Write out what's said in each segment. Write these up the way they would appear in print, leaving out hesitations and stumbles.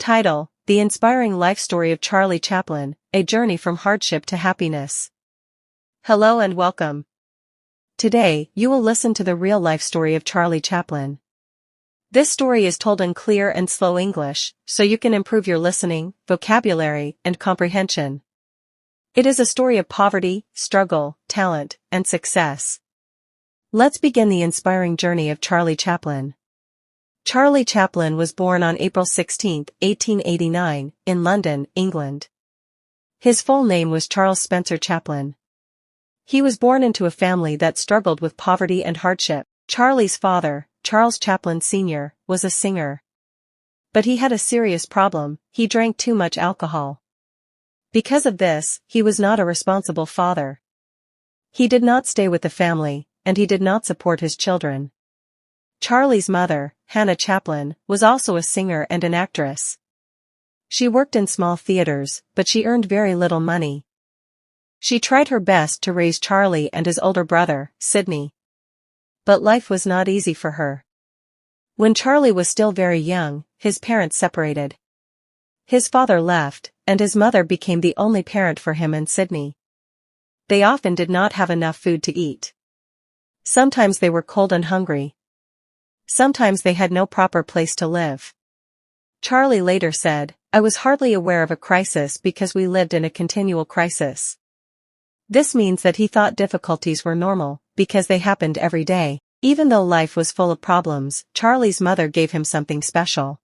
Title: The Inspiring Life Story of Charlie Chaplin, A Journey from Hardship to Happiness. Hello and welcome. Today, you will listen to the real-life story of Charlie Chaplin. This story is told in clear and slow English, so you can improve your listening, vocabulary, and comprehension. It is a story of poverty, struggle, talent, and success. Let's begin the inspiring journey of Charlie Chaplin. Charlie Chaplin was born on April 16, 1889, in London, England. His full name was Charles Spencer Chaplin. He was born into a family that struggled with poverty and hardship. Charlie's father, Charles Chaplin Sr., was a singer. But he had a serious problem: he drank too much alcohol. Because of this, he was not a responsible father. He did not stay with the family, and he did not support his children. Charlie's mother, Hannah Chaplin, was also a singer and an actress. She worked in small theaters, but she earned very little money. She tried her best to raise Charlie and his older brother, Sidney. But life was not easy for her. When Charlie was still very young, his parents separated. His father left, and his mother became the only parent for him and Sidney. They often did not have enough food to eat. Sometimes they were cold and hungry. Sometimes they had no proper place to live. Charlie later said, "I was hardly aware of a crisis because we lived in a continual crisis." This means that he thought difficulties were normal, because they happened every day. Even though life was full of problems, Charlie's mother gave him something special.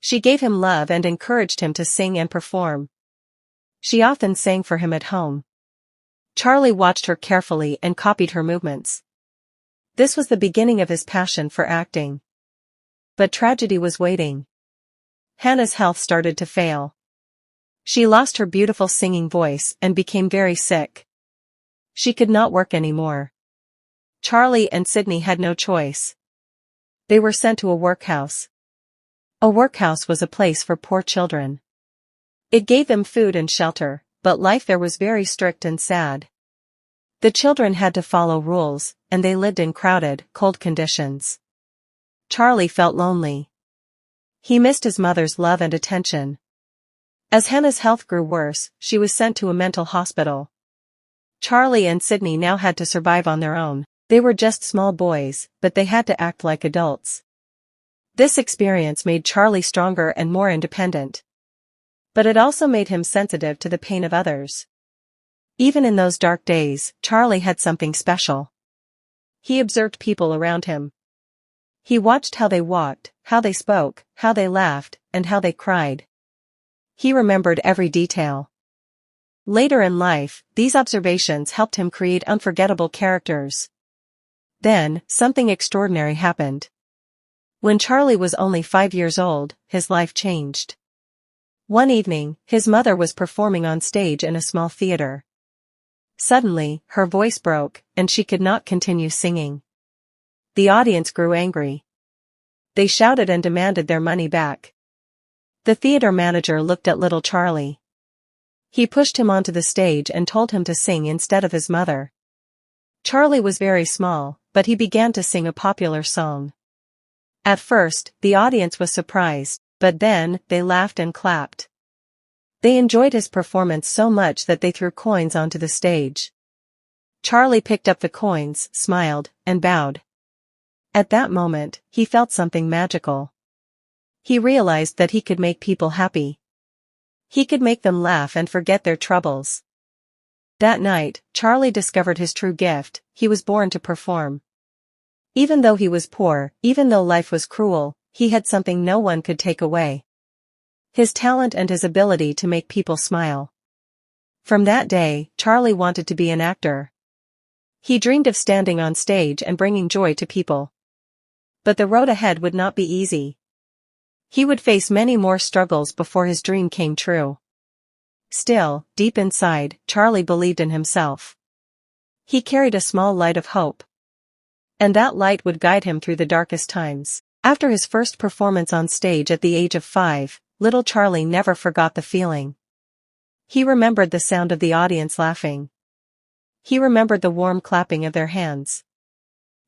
She gave him love and encouraged him to sing and perform. She often sang for him at home. Charlie watched her carefully and copied her movements. This was the beginning of his passion for acting. But tragedy was waiting. Hannah's health started to fail. She lost her beautiful singing voice and became very sick. She could not work anymore. Charlie and Sidney had no choice. They were sent to a workhouse. A workhouse was a place for poor children. It gave them food and shelter, but life there was very strict and sad. The children had to follow rules, and they lived in crowded, cold conditions. Charlie felt lonely. He missed his mother's love and attention. As Hannah's health grew worse, she was sent to a mental hospital. Charlie and Sidney now had to survive on their own. They were just small boys, but they had to act like adults. This experience made Charlie stronger and more independent. But it also made him sensitive to the pain of others. Even in those dark days, Charlie had something special. He observed people around him. He watched how they walked, how they spoke, how they laughed, and how they cried. He remembered every detail. Later in life, these observations helped him create unforgettable characters. Then, something extraordinary happened. When Charlie was only 5 years old, his life changed. One evening, his mother was performing on stage in a small theater. Suddenly, her voice broke, and she could not continue singing. The audience grew angry. They shouted and demanded their money back. The theater manager looked at little Charlie. He pushed him onto the stage and told him to sing instead of his mother. Charlie was very small, but he began to sing a popular song. At first, the audience was surprised, but then, they laughed and clapped. They enjoyed his performance so much that they threw coins onto the stage. Charlie picked up the coins, smiled, and bowed. At that moment, he felt something magical. He realized that he could make people happy. He could make them laugh and forget their troubles. That night, Charlie discovered his true gift: he was born to perform. Even though he was poor, even though life was cruel, he had something no one could take away: his talent and his ability to make people smile. From that day, Charlie wanted to be an actor. He dreamed of standing on stage and bringing joy to people. But the road ahead would not be easy. He would face many more struggles before his dream came true. Still, deep inside, Charlie believed in himself. He carried a small light of hope. And that light would guide him through the darkest times. After his first performance on stage at the age of 5, little Charlie never forgot the feeling. He remembered the sound of the audience laughing. He remembered the warm clapping of their hands.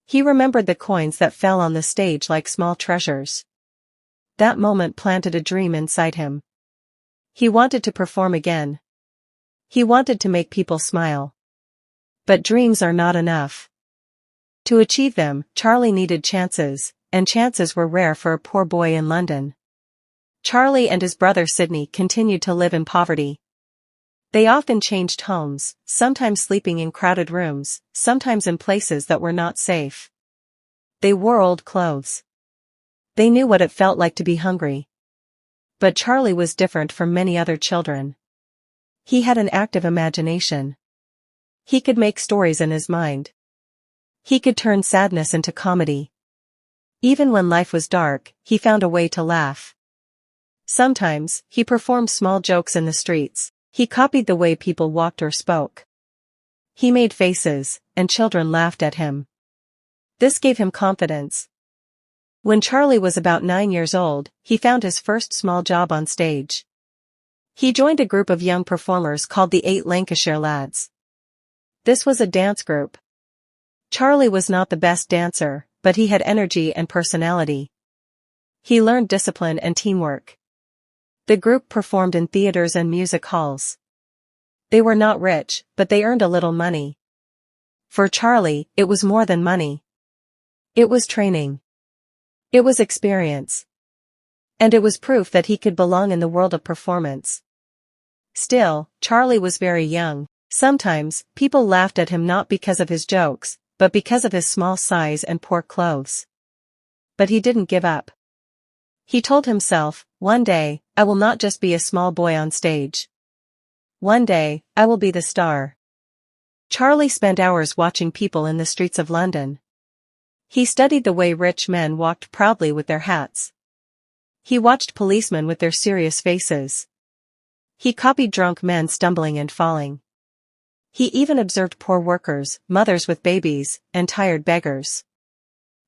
He remembered the coins that fell on the stage like small treasures. That moment planted a dream inside him. He wanted to perform again. He wanted to make people smile. But dreams are not enough. To achieve them, Charlie needed chances, and chances were rare for a poor boy in London. Charlie and his brother Sidney continued to live in poverty. They often changed homes, sometimes sleeping in crowded rooms, sometimes in places that were not safe. They wore old clothes. They knew what it felt like to be hungry. But Charlie was different from many other children. He had an active imagination. He could make stories in his mind. He could turn sadness into comedy. Even when life was dark, he found a way to laugh. Sometimes, he performed small jokes in the streets. He copied the way people walked or spoke. He made faces, and children laughed at him. This gave him confidence. When Charlie was about 9 years old, he found his first small job on stage. He joined a group of young performers called the 8 Lancashire Lads. This was a dance group. Charlie was not the best dancer, but he had energy and personality. He learned discipline and teamwork. The group performed in theaters and music halls. They were not rich, but they earned a little money. For Charlie, it was more than money. It was training. It was experience. And it was proof that he could belong in the world of performance. Still, Charlie was very young. Sometimes, people laughed at him not because of his jokes, but because of his small size and poor clothes. But he didn't give up. He told himself, one day, I will not just be a small boy on stage. One day, I will be the star. Charlie spent hours watching people in the streets of London. He studied the way rich men walked proudly with their hats. He watched policemen with their serious faces. He copied drunk men stumbling and falling. He even observed poor workers, mothers with babies, and tired beggars.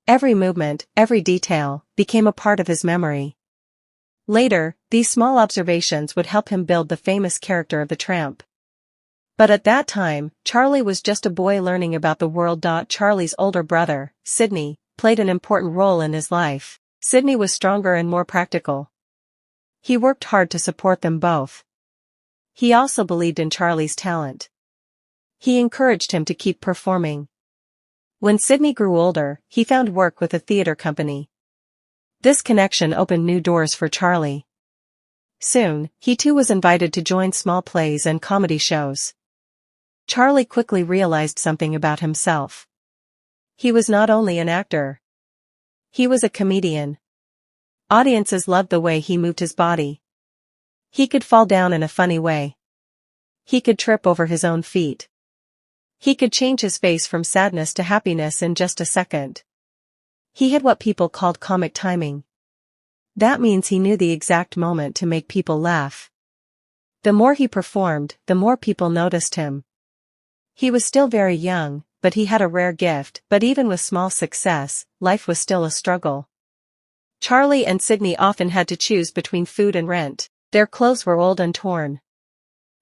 Every movement, every detail, became a part of his memory. Later, these small observations would help him build the famous character of the tramp. But at that time, Charlie was just a boy learning about the world. Charlie's older brother, Sidney, played an important role in his life. Sidney was stronger and more practical. He worked hard to support them both. He also believed in Charlie's talent. He encouraged him to keep performing. When Sidney grew older, he found work with a theater company. This connection opened new doors for Charlie. Soon, he too was invited to join small plays and comedy shows. Charlie quickly realized something about himself. He was not only an actor. He was a comedian. Audiences loved the way he moved his body. He could fall down in a funny way. He could trip over his own feet. He could change his face from sadness to happiness in just a second. He had what people called comic timing. That means he knew the exact moment to make people laugh. The more he performed, the more people noticed him. He was still very young, but he had a rare gift. But even with small success, life was still a struggle. Charlie and Sidney often had to choose between food and rent. Their clothes were old and torn.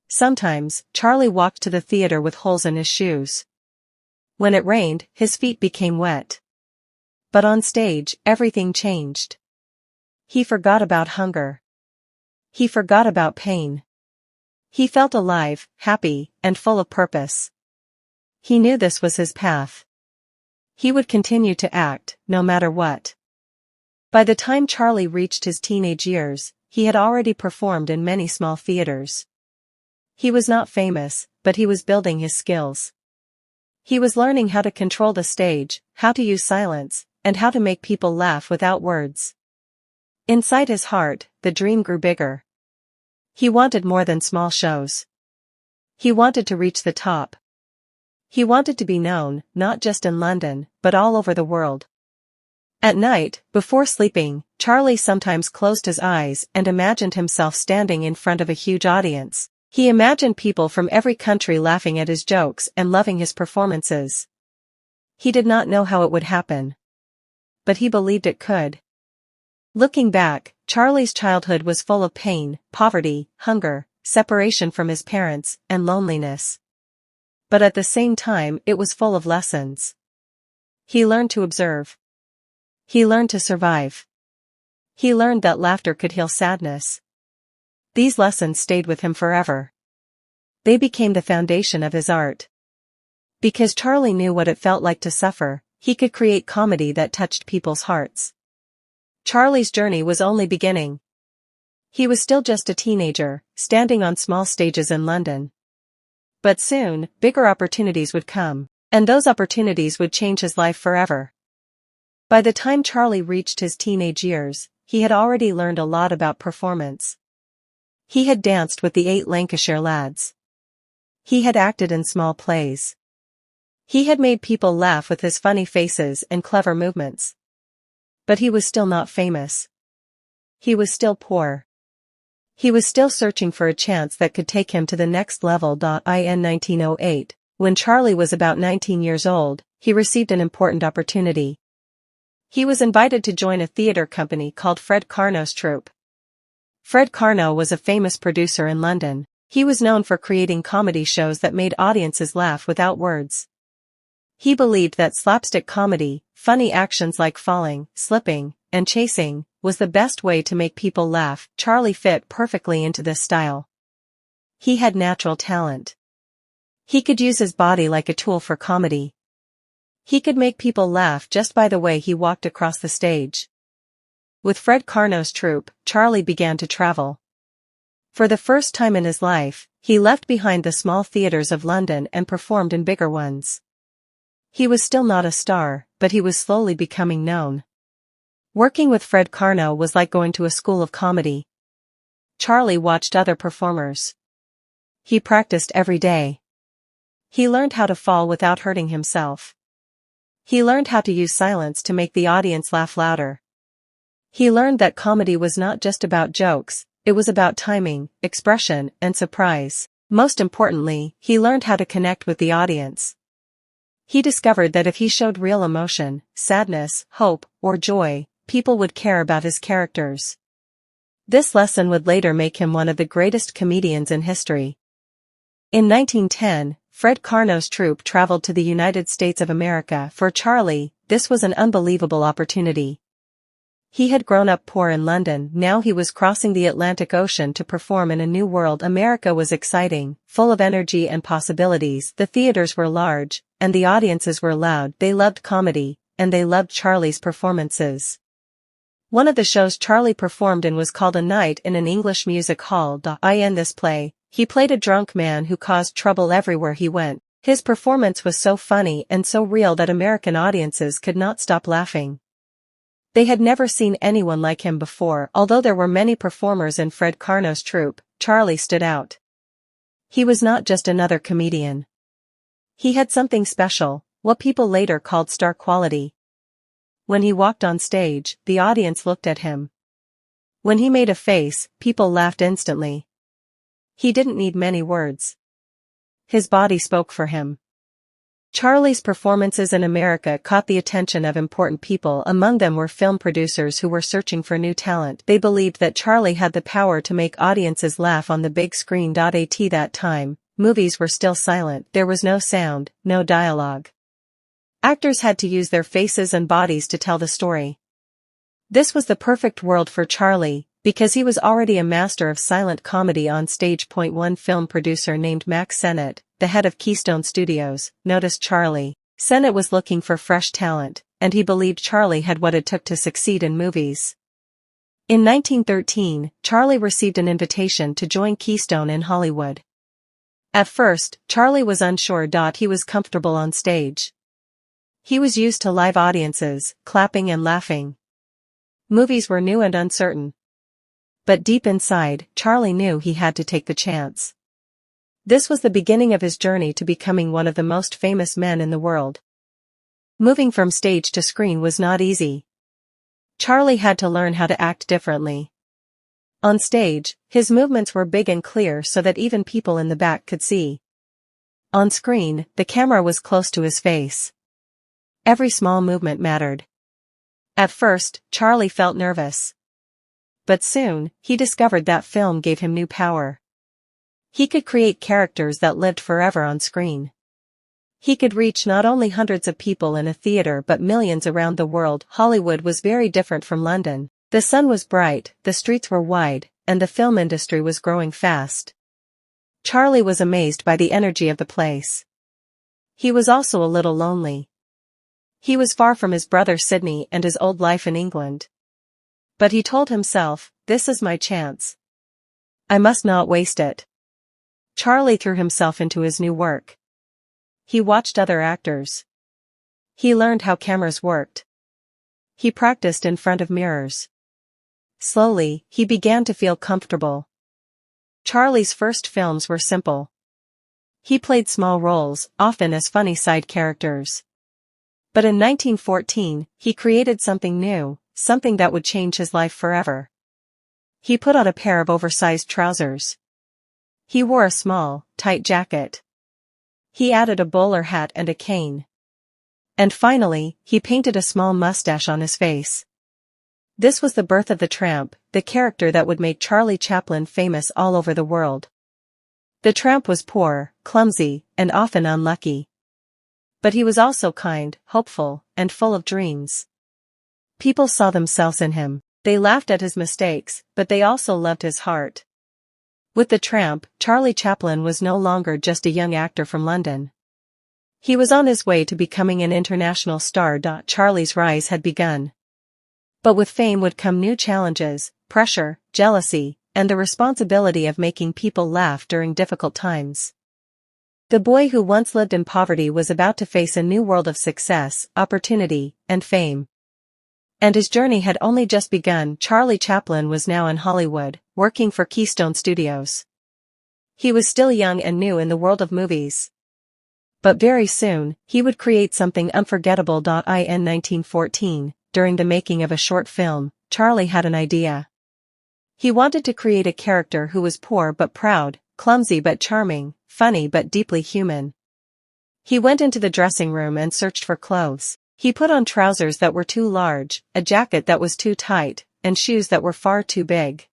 Sometimes, Charlie walked to the theater with holes in his shoes. When it rained, his feet became wet. But on stage, everything changed. He forgot about hunger. He forgot about pain. He felt alive, happy, and full of purpose. He knew this was his path. He would continue to act, no matter what. By the time Charlie reached his teenage years, he had already performed in many small theaters. He was not famous, but he was building his skills. He was learning how to control the stage, how to use silence, and how to make people laugh without words. Inside his heart, the dream grew bigger. He wanted more than small shows. He wanted to reach the top. He wanted to be known, not just in London, but all over the world. At night, before sleeping, Charlie sometimes closed his eyes and imagined himself standing in front of a huge audience. He imagined people from every country laughing at his jokes and loving his performances. He did not know how it would happen. But he believed it could. Looking back, Charlie's childhood was full of pain, poverty, hunger, separation from his parents, and loneliness. But at the same time, it was full of lessons. He learned to observe. He learned to survive. He learned that laughter could heal sadness. These lessons stayed with him forever. They became the foundation of his art. Because Charlie knew what it felt like to suffer, he could create comedy that touched people's hearts. Charlie's journey was only beginning. He was still just a teenager, standing on small stages in London. But soon, bigger opportunities would come, and those opportunities would change his life forever. By the time Charlie reached his teenage years, he had already learned a lot about performance. He had danced with the 8 Lancashire lads. He had acted in small plays. He had made people laugh with his funny faces and clever movements. But he was still not famous. He was still poor. He was still searching for a chance that could take him to the next level. In 1908, when Charlie was about 19 years old, he received an important opportunity. He was invited to join a theatre company called Fred Carnot's troupe. Fred Carnot was a famous producer in London. He was known for creating comedy shows that made audiences laugh without words. He believed that slapstick comedy, funny actions like falling, slipping, and chasing, was the best way to make people laugh. Charlie fit perfectly into this style. He had natural talent. He could use his body like a tool for comedy. He could make people laugh just by the way he walked across the stage. With Fred Carnot's troupe, Charlie began to travel. For the first time in his life, he left behind the small theatres of London and performed in bigger ones. He was still not a star, but he was slowly becoming known. Working with Fred Carnot was like going to a school of comedy. Charlie watched other performers. He practiced every day. He learned how to fall without hurting himself. He learned how to use silence to make the audience laugh louder. He learned that comedy was not just about jokes, it was about timing, expression, and surprise. Most importantly, he learned how to connect with the audience. He discovered that if he showed real emotion, sadness, hope, or joy, people would care about his characters. This lesson would later make him one of the greatest comedians in history. In 1910, Fred Carnot's troupe traveled to the United States of America. For Charlie, this was an unbelievable opportunity. He had grown up poor in London, now he was crossing the Atlantic Ocean to perform in a new world. America was exciting, full of energy and possibilities. The theaters were large, and the audiences were loud. They loved comedy, and they loved Charlie's performances. One of the shows Charlie performed in was called A Night in an English Music Hall. In this play, he played a drunk man who caused trouble everywhere he went. His performance was so funny and so real that American audiences could not stop laughing. They had never seen anyone like him before. Although there were many performers in Fred Carnot's troupe, Charlie stood out. He was not just another comedian. He had something special, what people later called star quality. When he walked on stage, the audience looked at him. When he made a face, people laughed instantly. He didn't need many words. His body spoke for him. Charlie's performances in America caught the attention of important people. Among them were film producers who were searching for new talent. They believed that Charlie had the power to make audiences laugh on the big screen. At that time, movies were still silent. There was no sound, no dialogue. Actors had to use their faces and bodies to tell the story. This was the perfect world for Charlie, because he was already a master of silent comedy on stage. One film producer named Max Sennett, the head of Keystone Studios, noticed Charlie. Sennett was looking for fresh talent, and he believed Charlie had what it took to succeed in movies. In 1913, Charlie received an invitation to join Keystone in Hollywood. At first, Charlie was unsure. He was comfortable on stage. He was used to live audiences, clapping and laughing. Movies were new and uncertain. But deep inside, Charlie knew he had to take the chance. This was the beginning of his journey to becoming one of the most famous men in the world. Moving from stage to screen was not easy. Charlie had to learn how to act differently. On stage, his movements were big and clear so that even people in the back could see. On screen, the camera was close to his face. Every small movement mattered. At first, Charlie felt nervous. But soon, he discovered that film gave him new power. He could create characters that lived forever on screen. He could reach not only hundreds of people in a theater but millions around the world. Hollywood was very different from London. The sun was bright, the streets were wide, and the film industry was growing fast. Charlie was amazed by the energy of the place. He was also a little lonely. He was far from his brother Sidney and his old life in England. But he told himself, "This is my chance. I must not waste it." Charlie threw himself into his new work. He watched other actors. He learned how cameras worked. He practiced in front of mirrors. Slowly, he began to feel comfortable. Charlie's first films were simple. He played small roles, often as funny side characters. But in 1914, he created something new, something that would change his life forever. He put on a pair of oversized trousers. He wore a small, tight jacket. He added a bowler hat and a cane. And finally, he painted a small mustache on his face. This was the birth of the Tramp, the character that would make Charlie Chaplin famous all over the world. The Tramp was poor, clumsy, and often unlucky. But he was also kind, hopeful, and full of dreams. People saw themselves in him. They laughed at his mistakes, but they also loved his heart. With the Tramp, Charlie Chaplin was no longer just a young actor from London. He was on his way to becoming an international star. Charlie's rise had begun. But with fame would come new challenges, pressure, jealousy, and the responsibility of making people laugh during difficult times. The boy who once lived in poverty was about to face a new world of success, opportunity, and fame. And his journey had only just begun. Charlie Chaplin was now in Hollywood, working for Keystone Studios. He was still young and new in the world of movies. But very soon, he would create something unforgettable. In 1914, during the making of a short film, Charlie had an idea. He wanted to create a character who was poor but proud, clumsy but charming, funny but deeply human. He went into the dressing room and searched for clothes. He put on trousers that were too large, a jacket that was too tight, and shoes that were far too big.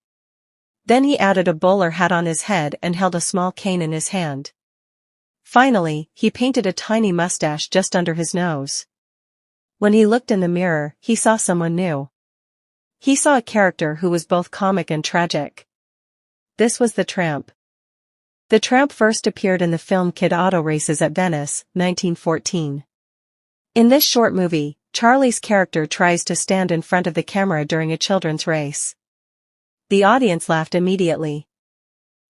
Then he added a bowler hat on his head and held a small cane in his hand. Finally, he painted a tiny mustache just under his nose. When he looked in the mirror, he saw someone new. He saw a character who was both comic and tragic. This was the Tramp. The Tramp first appeared in the film Kid Auto Races at Venice, 1914. In this short movie, Charlie's character tries to stand in front of the camera during a children's race. The audience laughed immediately.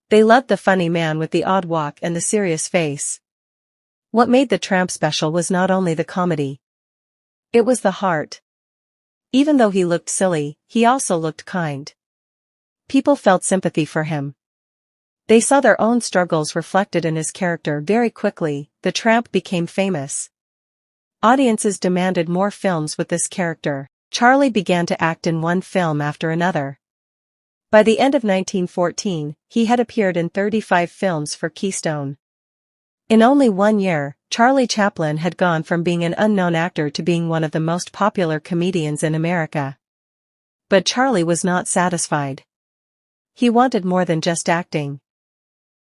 They loved the funny man with the odd walk and the serious face. What made the Tramp special was not only the comedy. It was the heart. Even though he looked silly, he also looked kind. People felt sympathy for him. They saw their own struggles reflected in his character. Very quickly, the Tramp became famous. Audiences demanded more films with this character. Charlie began to act in one film after another. By the end of 1914, he had appeared in 35 films for Keystone. In only 1 year, Charlie Chaplin had gone from being an unknown actor to being one of the most popular comedians in America. But Charlie was not satisfied. He wanted more than just acting.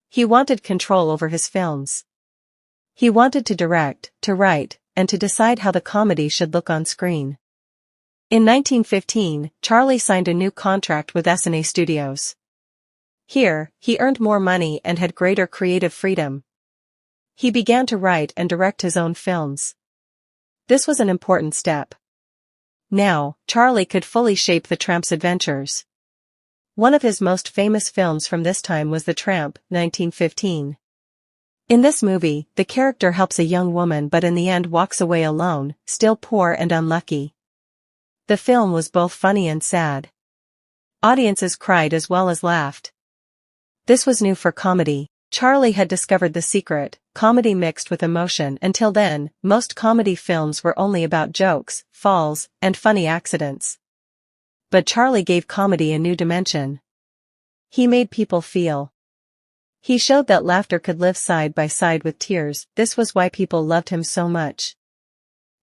He wanted control over his films. He wanted to direct, to write, and to decide how the comedy should look on screen. In 1915, Charlie signed a new contract with S&A Studios. Here, he earned more money and had greater creative freedom. He began to write and direct his own films. This was an important step. Now, Charlie could fully shape the Tramp's adventures. One of his most famous films from this time was The Tramp, 1915. In this movie, the character helps a young woman but in the end walks away alone, still poor and unlucky. The film was both funny and sad. Audiences cried as well as laughed. This was new for comedy. Charlie had discovered the secret, comedy mixed with emotion. Until then, most comedy films were only about jokes, falls, and funny accidents. But Charlie gave comedy a new dimension. He made people feel. He showed that laughter could live side by side with tears. This was why people loved him so much.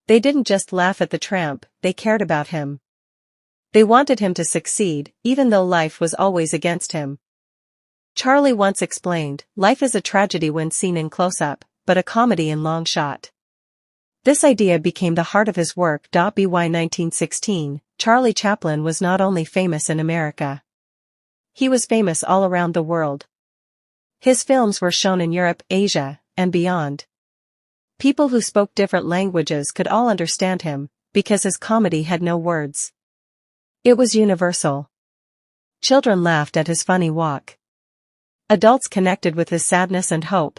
They didn't just laugh at the Tramp, they cared about him. They wanted him to succeed, even though life was always against him. Charlie once explained, "Life is a tragedy when seen in close-up, but a comedy in long shot." This idea became the heart of his work. By 1916, Charlie Chaplin was not only famous in America. He was famous all around the world. His films were shown in Europe, Asia, and beyond. People who spoke different languages could all understand him, because his comedy had no words. It was universal. Children laughed at his funny walk. Adults connected with his sadness and hope.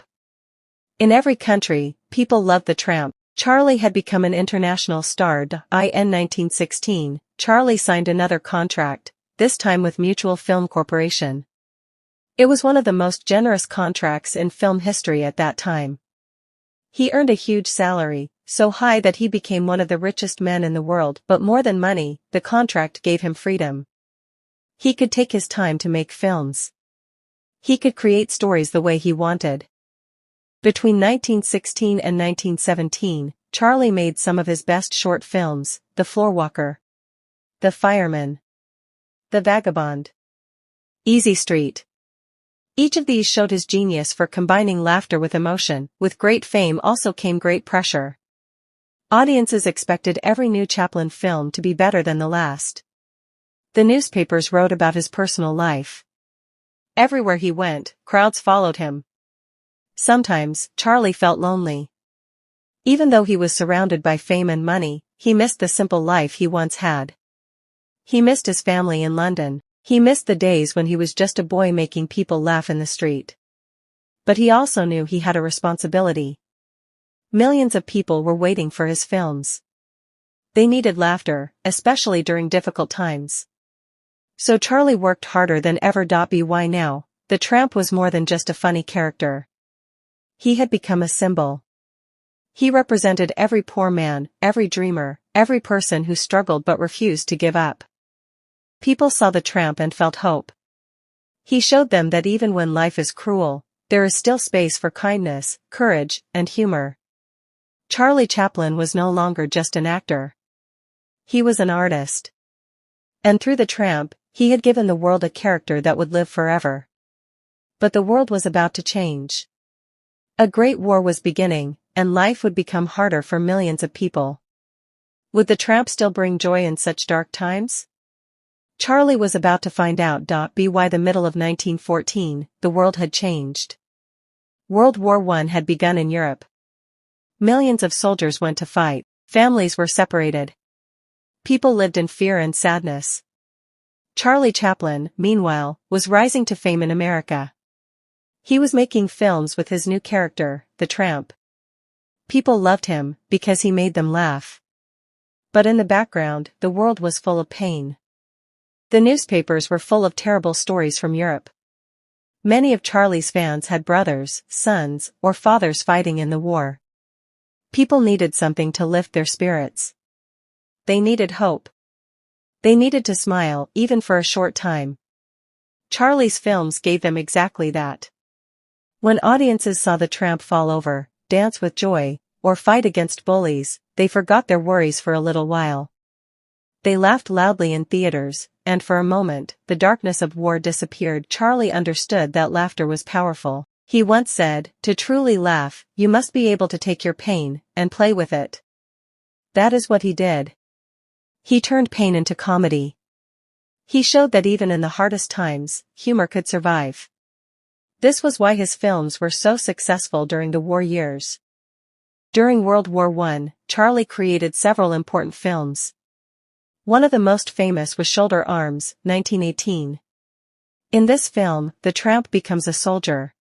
In every country, people loved the tramp. Charlie had become an international star. In 1916, Charlie signed another contract, this time with Mutual Film Corporation. It was one of the most generous contracts in film history at that time. He earned a huge salary, so high that he became one of the richest men in the world. But more than money, the contract gave him freedom. He could take his time to make films. He could create stories the way he wanted. Between 1916 and 1917, Charlie made some of his best short films: The Floorwalker, The Fireman, The Vagabond, Easy Street. Each of these showed his genius for combining laughter with emotion. With great fame also came great pressure. Audiences expected every new Chaplin film to be better than the last. The newspapers wrote about his personal life. Everywhere he went, crowds followed him. Sometimes, Charlie felt lonely. Even though he was surrounded by fame and money, he missed the simple life he once had. He missed his family in London. He missed the days when he was just a boy making people laugh in the street. But he also knew he had a responsibility. Millions of people were waiting for his films. They needed laughter, especially during difficult times. So Charlie worked harder than ever. By now, the tramp was more than just a funny character. He had become a symbol. He represented every poor man, every dreamer, every person who struggled but refused to give up. People saw the tramp and felt hope. He showed them that even when life is cruel, there is still space for kindness, courage, and humor. Charlie Chaplin was no longer just an actor. He was an artist. And through the tramp, he had given the world a character that would live forever. But the world was about to change. A great war was beginning, and life would become harder for millions of people. Would the tramp still bring joy in such dark times? Charlie was about to find out. By the middle of 1914, the world had changed. World War I had begun in Europe. Millions of soldiers went to fight. Families were separated. People lived in fear and sadness. Charlie Chaplin, meanwhile, was rising to fame in America. He was making films with his new character, the tramp. People loved him because he made them laugh. But in the background, the world was full of pain. The newspapers were full of terrible stories from Europe. Many of Charlie's fans had brothers, sons, or fathers fighting in the war. People needed something to lift their spirits. They needed hope. They needed to smile, even for a short time. Charlie's films gave them exactly that. When audiences saw the tramp fall over, dance with joy, or fight against bullies, they forgot their worries for a little while. They laughed loudly in theaters, and for a moment, the darkness of war disappeared. Charlie understood that laughter was powerful. He once said, "To truly laugh, you must be able to take your pain and play with it." That is what he did. He turned pain into comedy. He showed that even in the hardest times, humor could survive. This was why his films were so successful during the war years. During World War I, Charlie created several important films. One of the most famous was Shoulder Arms, 1918. In this film, the tramp becomes a soldier.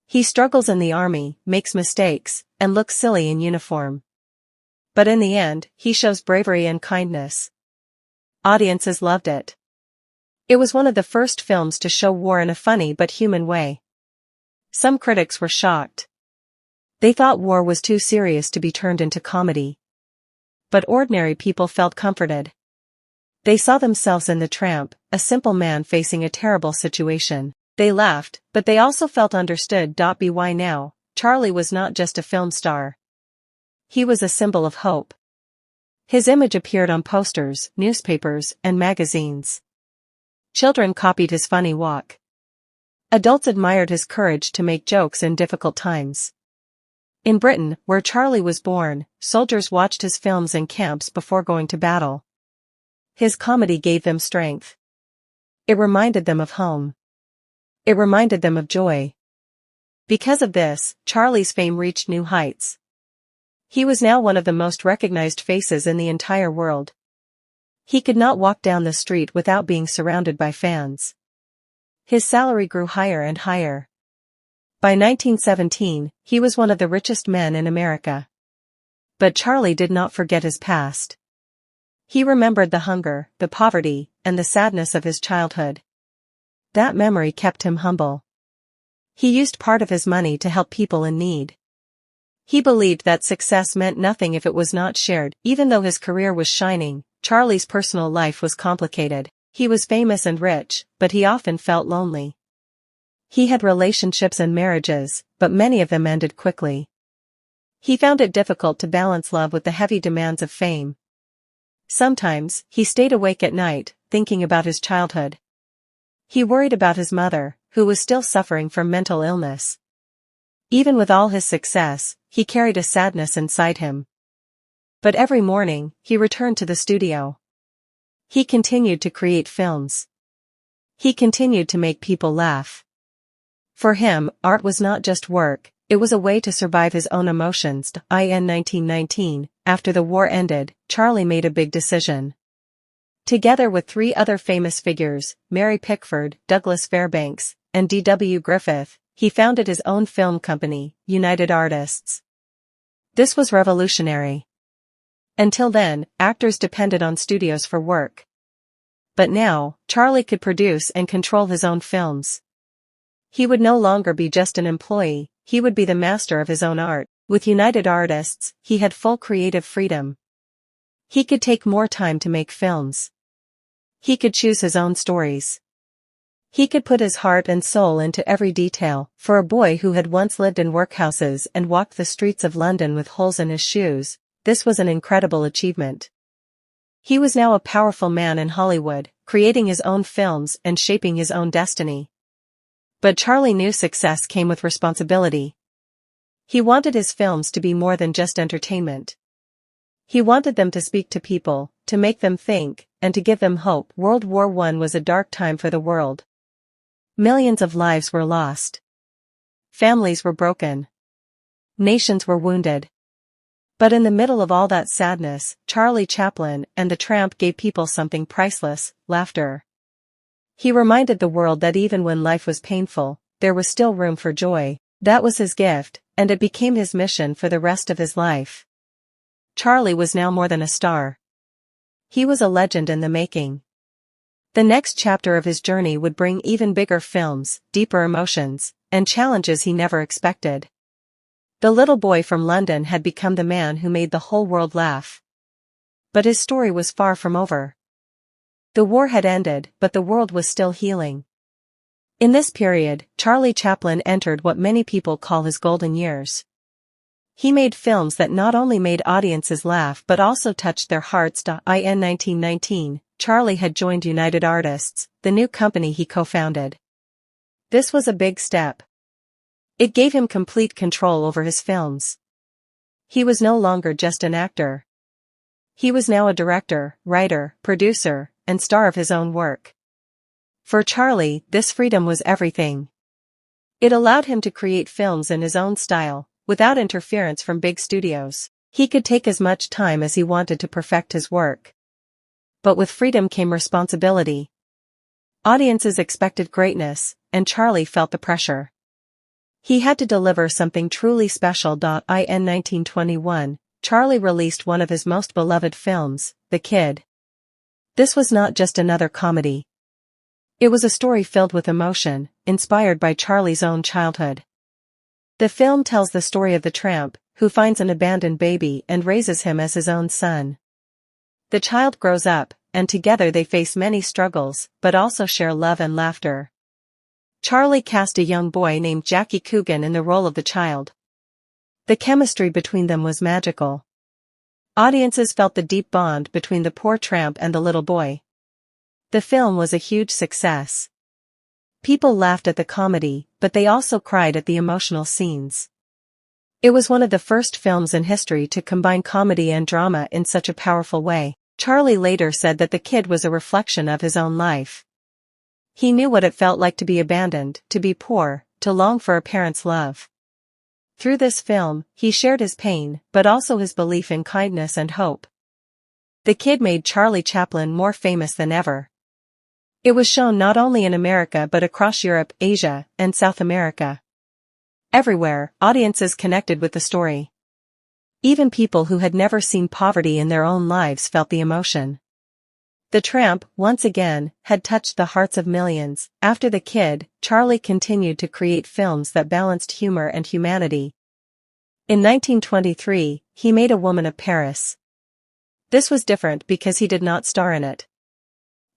He struggles in the army, makes mistakes, and looks silly in uniform. But in the end, he shows bravery and kindness. Audiences loved it. It was one of the first films to show war in a funny but human way. Some critics were shocked. They thought war was too serious to be turned into comedy. But ordinary people felt comforted. They saw themselves in the tramp, a simple man facing a terrible situation. They laughed, but they also felt understood. By now, Charlie was not just a film star. He was a symbol of hope. His image appeared on posters, newspapers, and magazines. Children copied his funny walk. Adults admired his courage to make jokes in difficult times. In Britain, where Charlie was born, soldiers watched his films in camps before going to battle. His comedy gave them strength. It reminded them of home. It reminded them of joy. Because of this, Charlie's fame reached new heights. He was now one of the most recognized faces in the entire world. He could not walk down the street without being surrounded by fans. His salary grew higher and higher. By 1917, he was one of the richest men in America. But Charlie did not forget his past. He remembered the hunger, the poverty, and the sadness of his childhood. That memory kept him humble. He used part of his money to help people in need. He believed that success meant nothing if it was not shared. Even though his career was shining, Charlie's personal life was complicated. He was famous and rich, but he often felt lonely. He had relationships and marriages, but many of them ended quickly. He found it difficult to balance love with the heavy demands of fame. Sometimes, he stayed awake at night, thinking about his childhood. He worried about his mother, who was still suffering from mental illness. Even with all his success, he carried a sadness inside him. But every morning, he returned to the studio. He continued to create films. He continued to make people laugh. For him, art was not just work, it was a way to survive his own emotions. In 1919, after the war ended, Charlie made a big decision. Together with 3 other famous figures, Mary Pickford, Douglas Fairbanks, and D.W. Griffith, he founded his own film company, United Artists. This was revolutionary. Until then, actors depended on studios for work. But now, Charlie could produce and control his own films. He would no longer be just an employee, he would be the master of his own art. With United Artists, he had full creative freedom. He could take more time to make films. He could choose his own stories. He could put his heart and soul into every detail. For a boy who had once lived in workhouses and walked the streets of London with holes in his shoes, this was an incredible achievement. He was now a powerful man in Hollywood, creating his own films and shaping his own destiny. But Charlie knew success came with responsibility. He wanted his films to be more than just entertainment. He wanted them to speak to people, to make them think, and to give them hope. World War I was a dark time for the world. Millions of lives were lost. Families were broken. Nations were wounded. But in the middle of all that sadness, Charlie Chaplin and the Tramp gave people something priceless: laughter. He reminded the world that even when life was painful, there was still room for joy. That was his gift, and it became his mission for the rest of his life. Charlie was now more than a star. He was a legend in the making. The next chapter of his journey would bring even bigger films, deeper emotions, and challenges he never expected. The little boy from London had become the man who made the whole world laugh. But his story was far from over. The war had ended, but the world was still healing. In this period, Charlie Chaplin entered what many people call his golden years. He made films that not only made audiences laugh but also touched their hearts. In 1919, Charlie had joined United Artists, the new company he co-founded. This was a big step. It gave him complete control over his films. He was no longer just an actor. He was now a director, writer, producer, and star of his own work. For Charlie, this freedom was everything. It allowed him to create films in his own style, without interference from big studios. He could take as much time as he wanted to perfect his work. But with freedom came responsibility. Audiences expected greatness, and Charlie felt the pressure. He had to deliver something truly special. In 1921, Charlie released one of his most beloved films, The Kid. This was not just another comedy. It was a story filled with emotion, inspired by Charlie's own childhood. The film tells the story of the tramp, who finds an abandoned baby and raises him as his own son. The child grows up, and together they face many struggles, but also share love and laughter. Charlie cast a young boy named Jackie Coogan in the role of the child. The chemistry between them was magical. Audiences felt the deep bond between the poor tramp and the little boy. The film was a huge success. People laughed at the comedy, but they also cried at the emotional scenes. It was one of the first films in history to combine comedy and drama in such a powerful way. Charlie later said that the kid was a reflection of his own life. He knew what it felt like to be abandoned, to be poor, to long for a parent's love. Through this film, he shared his pain, but also his belief in kindness and hope. The kid made Charlie Chaplin more famous than ever. It was shown not only in America but across Europe, Asia, and South America. Everywhere, audiences connected with the story. Even people who had never seen poverty in their own lives felt the emotion. The Tramp, once again, had touched the hearts of millions. After The Kid, Charlie continued to create films that balanced humor and humanity. In 1923, he made A Woman of Paris. This was different because he did not star in it.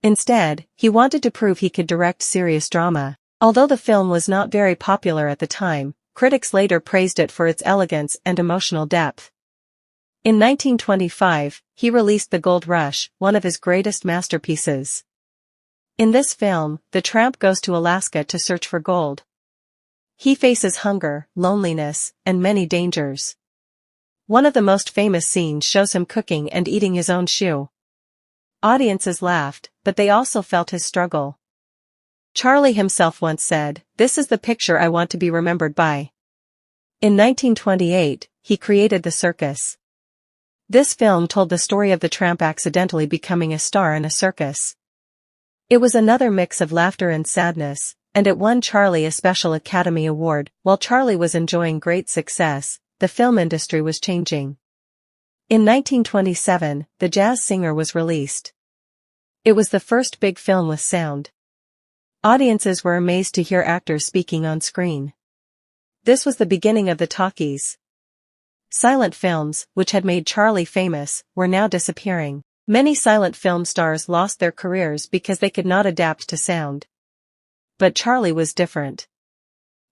Instead, he wanted to prove he could direct serious drama. Although the film was not very popular at the time, critics later praised it for its elegance and emotional depth. In 1925, he released The Gold Rush, one of his greatest masterpieces. In this film, the tramp goes to Alaska to search for gold. He faces hunger, loneliness, and many dangers. One of the most famous scenes shows him cooking and eating his own shoe. Audiences laughed, but they also felt his struggle. Charlie himself once said, "This is the picture I want to be remembered by." In 1928, he created The Circus. This film told the story of the tramp accidentally becoming a star in a circus. It was another mix of laughter and sadness, and it won Charlie a Special Academy Award. While Charlie was enjoying great success, the film industry was changing. In 1927, The Jazz Singer was released. It was the first big film with sound. Audiences were amazed to hear actors speaking on screen. This was the beginning of the talkies. Silent films, which had made Charlie famous, were now disappearing. Many silent film stars lost their careers because they could not adapt to sound. But Charlie was different.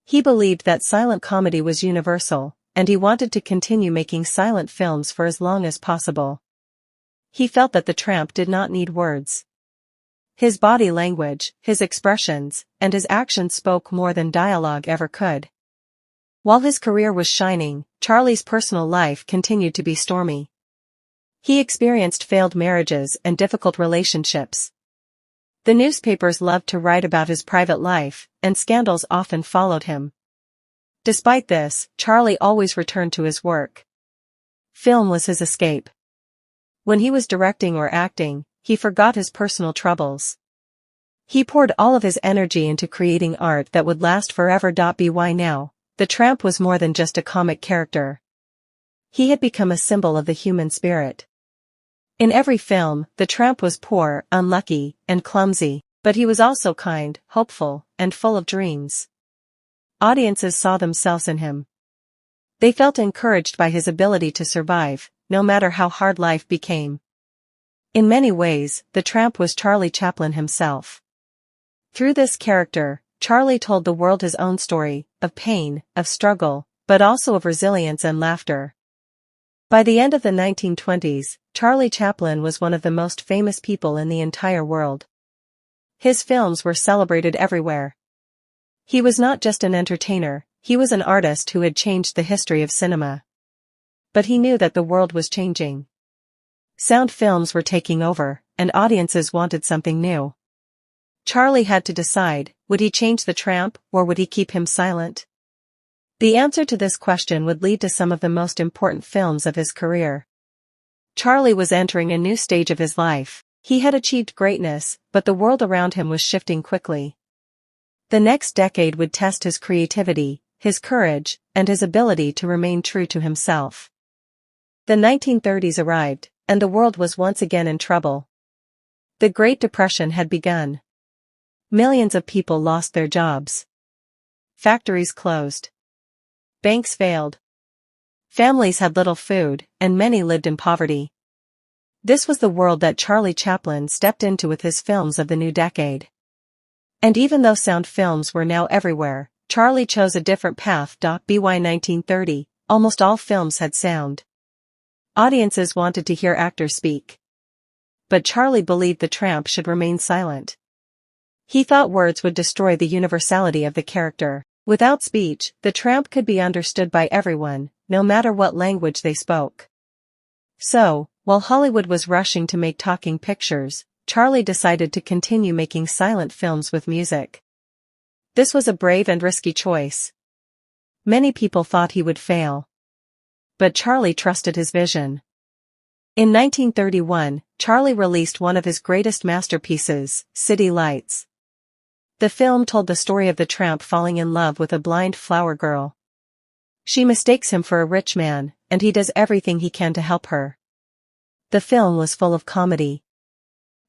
He believed that silent comedy was universal, and he wanted to continue making silent films for as long as possible. He felt that the tramp did not need words. His body language, his expressions, and his actions spoke more than dialogue ever could. While his career was shining, Charlie's personal life continued to be stormy. He experienced failed marriages and difficult relationships. The newspapers loved to write about his private life, and scandals often followed him. Despite this, Charlie always returned to his work. Film was his escape. When he was directing or acting, he forgot his personal troubles. He poured all of his energy into creating art that would last forever. By now, the tramp was more than just a comic character. He had become a symbol of the human spirit. In every film, the tramp was poor, unlucky, and clumsy, but he was also kind, hopeful, and full of dreams. Audiences saw themselves in him. They felt encouraged by his ability to survive, no matter how hard life became. In many ways, the tramp was Charlie Chaplin himself. Through this character, Charlie told the world his own story, of pain, of struggle, but also of resilience and laughter. By the end of the 1920s, Charlie Chaplin was one of the most famous people in the entire world. His films were celebrated everywhere. He was not just an entertainer, he was an artist who had changed the history of cinema. But he knew that the world was changing. Sound films were taking over, and audiences wanted something new. Charlie had to decide, would he change the tramp, or would he keep him silent? The answer to this question would lead to some of the most important films of his career. Charlie was entering a new stage of his life. He had achieved greatness, but the world around him was shifting quickly. The next decade would test his creativity, his courage, and his ability to remain true to himself. The 1930s arrived, and the world was once again in trouble. The Great Depression had begun. Millions of people lost their jobs. Factories closed. Banks failed. Families had little food, and many lived in poverty. This was the world that Charlie Chaplin stepped into with his films of the new decade. And even though sound films were now everywhere, Charlie chose a different path. By 1930, almost all films had sound. Audiences wanted to hear actors speak. But Charlie believed the tramp should remain silent. He thought words would destroy the universality of the character. Without speech, the tramp could be understood by everyone, no matter what language they spoke. So, While Hollywood was rushing to make talking pictures, Charlie decided to continue making silent films with music. This was a brave and risky choice. Many people thought he would fail. But Charlie trusted his vision. In 1931, Charlie released one of his greatest masterpieces, City Lights. The film told the story of the tramp falling in love with a blind flower girl. She mistakes him for a rich man, and he does everything he can to help her. The film was full of comedy.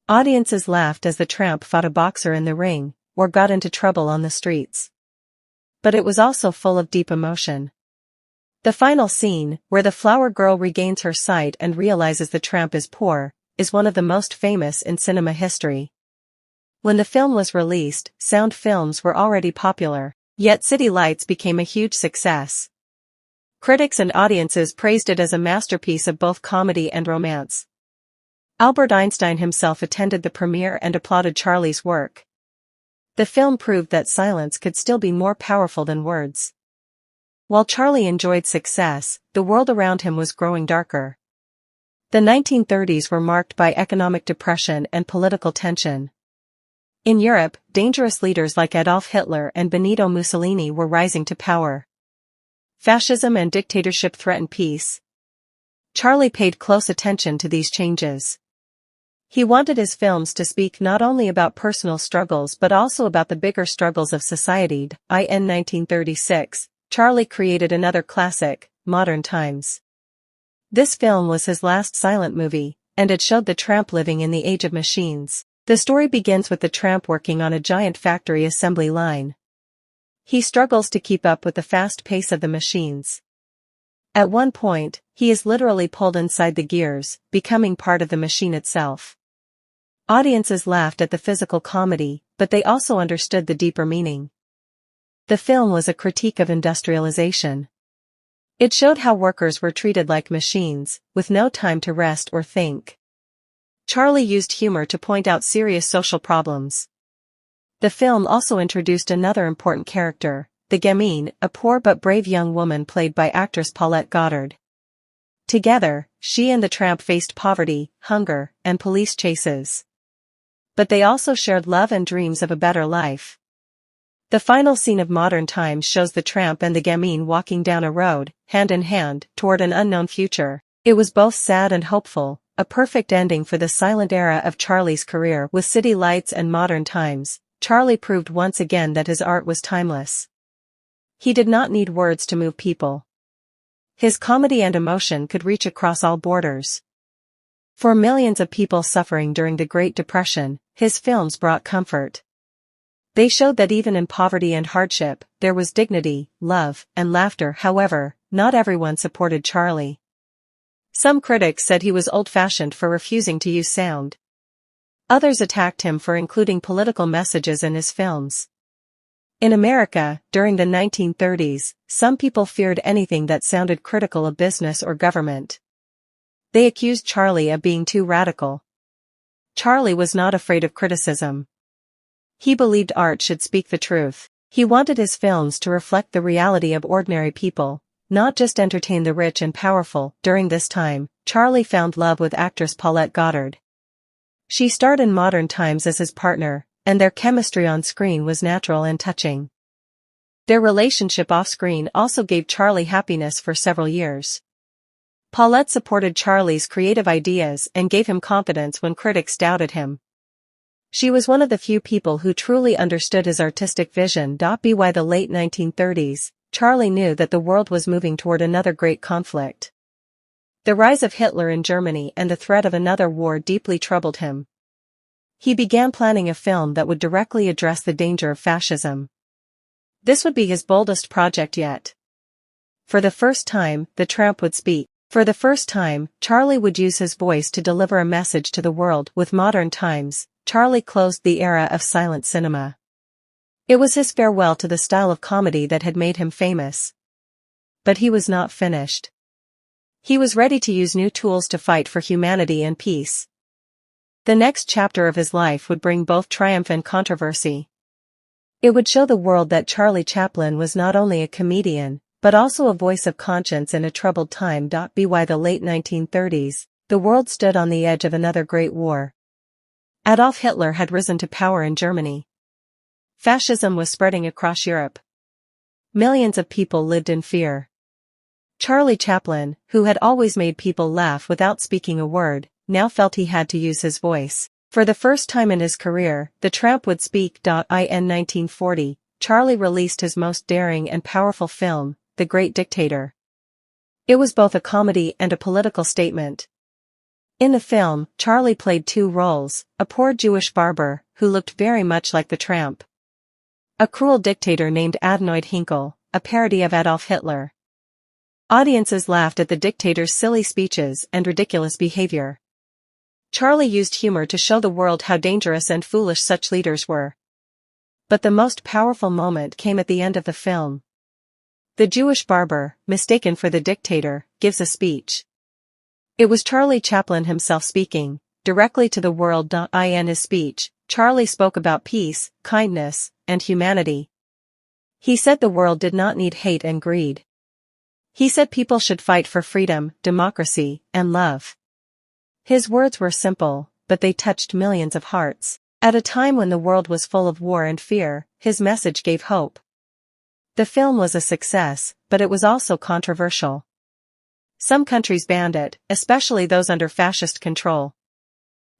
Audiences laughed as the tramp fought a boxer in the ring, or got into trouble on the streets. But it was also full of deep emotion. The final scene, where the flower girl regains her sight and realizes the tramp is poor, is one of the most famous in cinema history. When the film was released, sound films were already popular, yet City Lights became a huge success. Critics and audiences praised it as a masterpiece of both comedy and romance. Albert Einstein himself attended the premiere and applauded Charlie's work. The film proved that silence could still be more powerful than words. While Charlie enjoyed success, the world around him was growing darker. The 1930s were marked by economic depression and political tension. In Europe, dangerous leaders like Adolf Hitler and Benito Mussolini were rising to power. Fascism and dictatorship threatened peace. Charlie paid close attention to these changes. He wanted his films to speak not only about personal struggles but also about the bigger struggles of society. In 1936, Charlie created another classic, Modern Times. This film was his last silent movie, and it showed the tramp living in the age of machines. The story begins with the tramp working on a giant factory assembly line. He struggles to keep up with the fast pace of the machines. At one point, he is literally pulled inside the gears, becoming part of the machine itself. Audiences laughed at the physical comedy, but they also understood the deeper meaning. The film was a critique of industrialization. It showed how workers were treated like machines, with no time to rest or think. Charlie used humor to point out serious social problems. The film also introduced another important character, the gamine, a poor but brave young woman played by actress Paulette Goddard. Together, she and the tramp faced poverty, hunger, and police chases. But they also shared love and dreams of a better life. The final scene of Modern Times shows the tramp and the gamine walking down a road, hand in hand, toward an unknown future. It was both sad and hopeful, a perfect ending for the silent era of Charlie's career. With City Lights and Modern Times, Charlie proved once again that his art was timeless. He did not need words to move people. His comedy and emotion could reach across all borders. For millions of people suffering during the Great Depression, his films brought comfort. They showed that even in poverty and hardship, there was dignity, love, and laughter. However, not everyone supported Charlie. Some critics said he was old-fashioned for refusing to use sound. Others attacked him for including political messages in his films. In America, during the 1930s, some people feared anything that sounded critical of business or government. They accused Charlie of being too radical. Charlie was not afraid of criticism. He believed art should speak the truth. He wanted his films to reflect the reality of ordinary people, not just entertain the rich and powerful. During this time, Charlie found love with actress Paulette Goddard. She starred in Modern Times as his partner, and their chemistry on screen was natural and touching. Their relationship off-screen also gave Charlie happiness for several years. Paulette supported Charlie's creative ideas and gave him confidence when critics doubted him. She was one of the few people who truly understood his artistic vision. By the late 1930s, Charlie knew that the world was moving toward another great conflict. The rise of Hitler in Germany and the threat of another war deeply troubled him. He began planning a film that would directly address the danger of fascism. This would be his boldest project yet. For the first time, the tramp would speak. For the first time, Charlie would use his voice to deliver a message to the world. With Modern Times, Charlie closed the era of silent cinema. It was his farewell to the style of comedy that had made him famous. But he was not finished. He was ready to use new tools to fight for humanity and peace. The next chapter of his life would bring both triumph and controversy. It would show the world that Charlie Chaplin was not only a comedian, but also a voice of conscience in a troubled time. By the late 1930s, The world stood on the edge of another great war. Adolf Hitler had risen to power in Germany. Fascism was spreading across Europe. Millions of people lived in fear. Charlie Chaplin, who had always made people laugh without speaking a word, now felt he had to use his voice. For the first time in his career, the tramp would speak. In 1940, Charlie released his most daring and powerful film, The Great Dictator. It was both a comedy and a political statement. In the film, Charlie played two roles, a poor Jewish barber, who looked very much like the tramp. A cruel dictator named Adenoid Hinkle, a parody of Adolf Hitler. Audiences laughed at the dictator's silly speeches and ridiculous behavior. Charlie used humor to show the world how dangerous and foolish such leaders were. But the most powerful moment came at the end of the film. The Jewish barber, mistaken for the dictator, gives a speech. It was Charlie Chaplin himself speaking, directly to the world. In his speech, Charlie spoke about peace, kindness, and humanity. He said the world did not need hate and greed. He said people should fight for freedom, democracy, and love. His words were simple, but they touched millions of hearts. At a time when the world was full of war and fear, his message gave hope. The film was a success, but it was also controversial. Some countries banned it, especially those under fascist control.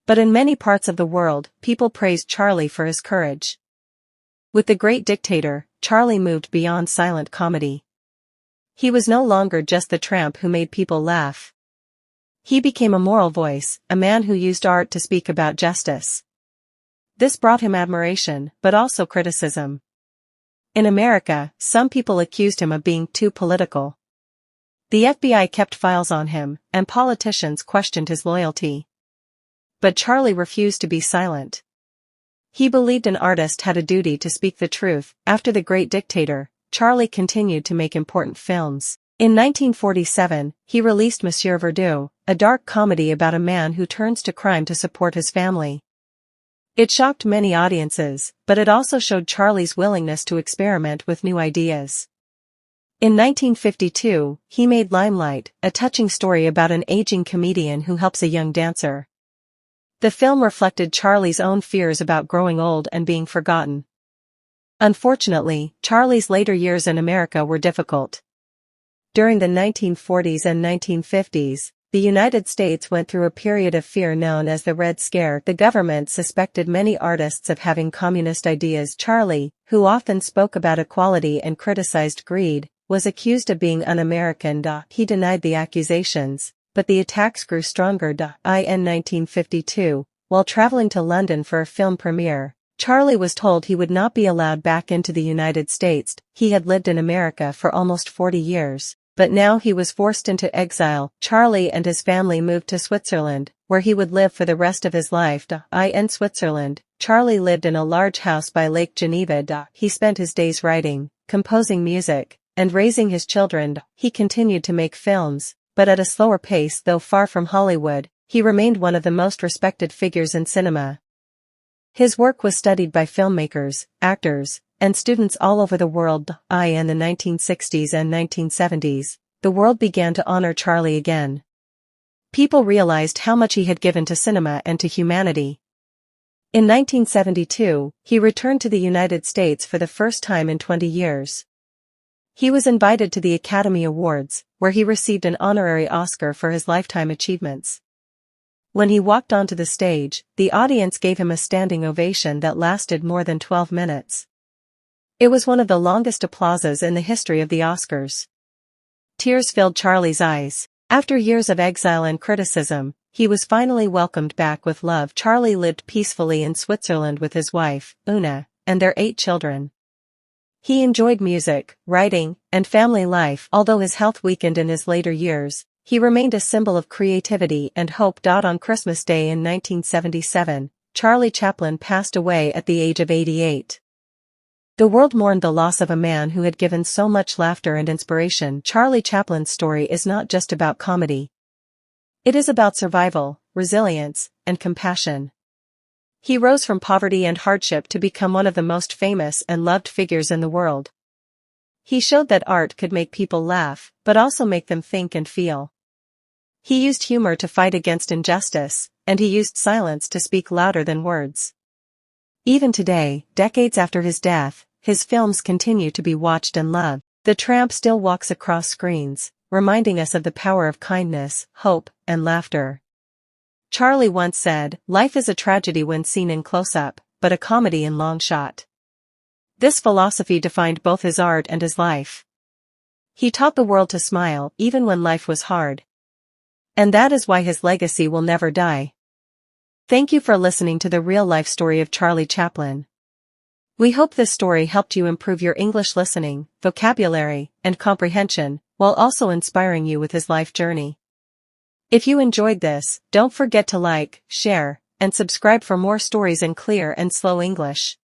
But in many parts of the world, people praised Charlie for his courage. With The Great Dictator, Charlie moved beyond silent comedy. He was no longer just the tramp who made people laugh. He became a moral voice, a man who used art to speak about justice. This brought him admiration, but also criticism. In America, some people accused him of being too political. The FBI kept files on him, and politicians questioned his loyalty. But Charlie refused to be silent. He believed an artist had a duty to speak the truth. After The Great Dictator, Charlie continued to make important films. In 1947, he released Monsieur Verdoux, a dark comedy about a man who turns to crime to support his family. It shocked many audiences, but it also showed Charlie's willingness to experiment with new ideas. In 1952, he made Limelight, a touching story about an aging comedian who helps a young dancer. The film reflected Charlie's own fears about growing old and being forgotten. Unfortunately, Charlie's later years in America were difficult. During the 1940s and 1950s, the United States went through a period of fear known as the Red Scare. The government suspected many artists of having communist ideas. Charlie, who often spoke about equality and criticized greed, was accused of being un-American. He denied the accusations, but the attacks grew stronger. In 1952, while traveling to London for a film premiere, Charlie was told he would not be allowed back into the United States. He had lived in America for almost 40 years, but now he was forced into exile. Charlie and his family moved to Switzerland, where he would live for the rest of his life. In Switzerland, Charlie lived in a large house by Lake Geneva. He spent his days writing, composing music, and raising his children. He continued to make films, but at a slower pace. Though far from Hollywood, he remained one of the most respected figures in cinema. His work was studied by filmmakers, actors, and students all over the world. In the 1960s and 1970s, the world began to honor Charlie again. People realized how much he had given to cinema and to humanity. In 1972, he returned to the United States for the first time in 20 years. He was invited to the Academy Awards, where he received an honorary Oscar for his lifetime achievements. When he walked onto the stage, the audience gave him a standing ovation that lasted more than 12 minutes. It was one of the longest applauses in the history of the Oscars. Tears filled Charlie's eyes. After years of exile and criticism, he was finally welcomed back with love. Charlie lived peacefully in Switzerland with his wife, Una, and their 8 children. He enjoyed music, writing, and family life. Although his health weakened in his later years, he remained a symbol of creativity and hope. On Christmas Day in 1977, Charlie Chaplin passed away at the age of 88. The world mourned the loss of a man who had given so much laughter and inspiration. Charlie Chaplin's story is not just about comedy. It is about survival, resilience, and compassion. He rose from poverty and hardship to become one of the most famous and loved figures in the world. He showed that art could make people laugh, but also make them think and feel. He used humor to fight against injustice, and he used silence to speak louder than words. Even today, decades after his death, his films continue to be watched and loved. The tramp still walks across screens, reminding us of the power of kindness, hope, and laughter. Charlie once said, "Life is a tragedy when seen in close-up, but a comedy in long shot." This philosophy defined both his art and his life. He taught the world to smile even when life was hard. And that is why his legacy will never die. Thank you for listening to the real-life story of Charlie Chaplin. We hope this story helped you improve your English listening, vocabulary, and comprehension, while also inspiring you with his life journey. If you enjoyed this, don't forget to like, share, and subscribe for more stories in clear and slow English.